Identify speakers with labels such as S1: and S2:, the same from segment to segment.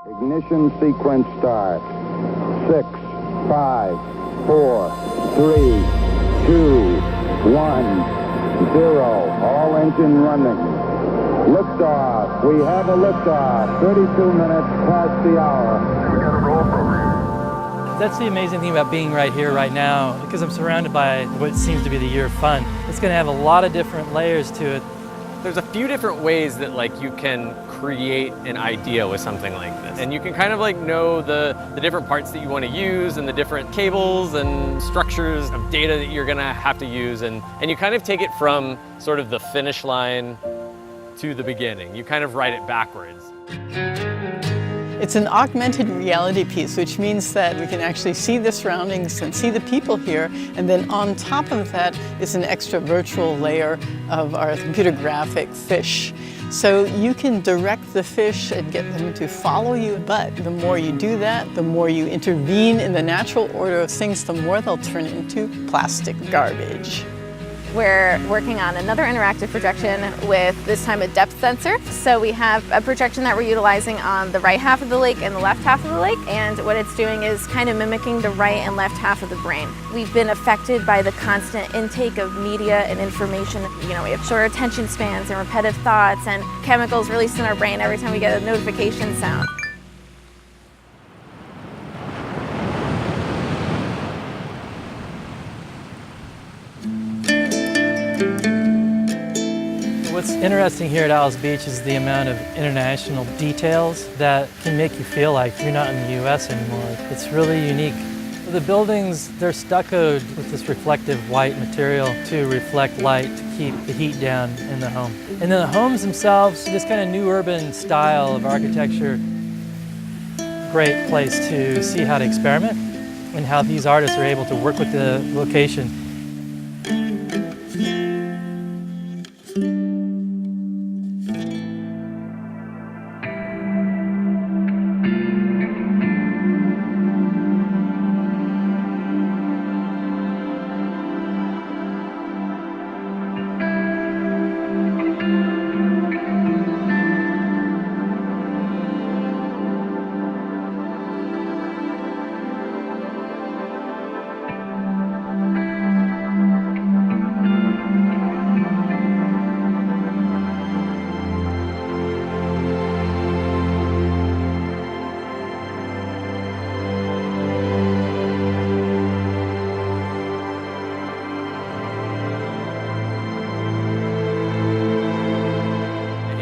S1: Ignition sequence start. 6, 5, 4, 3, 2, 1, 0. All engine running. Liftoff. We have a liftoff. 32 minutes past the hour.
S2: We got a roll program.
S3: That's the amazing thing about being right here, right now, because I'm surrounded by what seems to be the year of fun. It's going to have a lot of different layers to it.
S4: There's a few different ways that you can create an idea with something like this. And you can kind of know the different parts that you want to use and the different cables and structures of data that you're gonna have to use. And you kind of take it from sort of the finish line to the beginning. You kind of write it backwards.
S5: It's an augmented reality piece, which means that we can actually see the surroundings and see the people here, and then on top of that is an extra virtual layer of our computer graphic fish. So you can direct the fish and get them to follow you, but the more you do that, the more you intervene in the natural order of things, the more they'll turn into plastic garbage.
S6: We're working on another interactive projection with this time a depth sensor. So we have a projection that we're utilizing on the right half of the lake and the left half of the lake. And what it's doing is kind of mimicking the right and left half of the brain. We've been affected by the constant intake of media and information. We have shorter attention spans and repetitive thoughts and chemicals released in our brain every time we get a notification sound.
S3: What's interesting here at Owl's Beach is the amount of international details that can make you feel like you're not in the US anymore. It's really unique. The buildings, they're stuccoed with this reflective white material to reflect light, to keep the heat down in the home. And then the homes themselves, this kind of new urban style of architecture, great place to see how to experiment and how these artists are able to work with the location.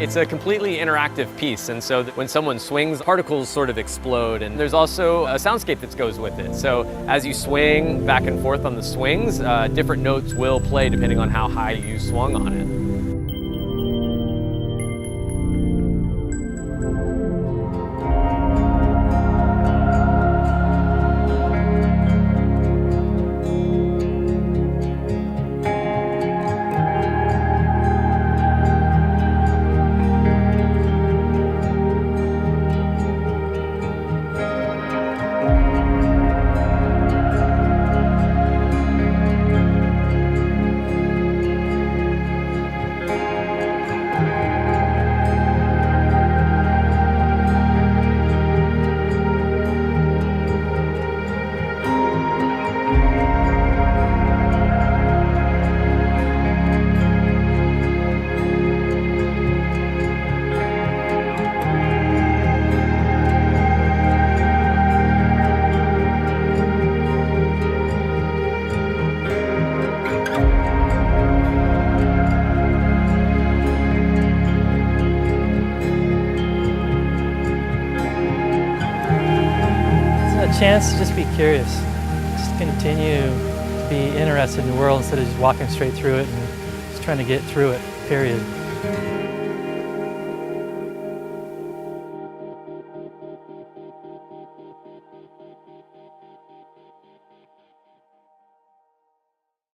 S4: It's a completely interactive piece, and so when someone swings, particles sort of explode, and there's also a soundscape that goes with it. So as you swing back and forth on the swings, different notes will play depending on how high you swung on it. Chance to just be curious, just continue to be interested in the world instead of just walking straight through it and just trying to get through it, period.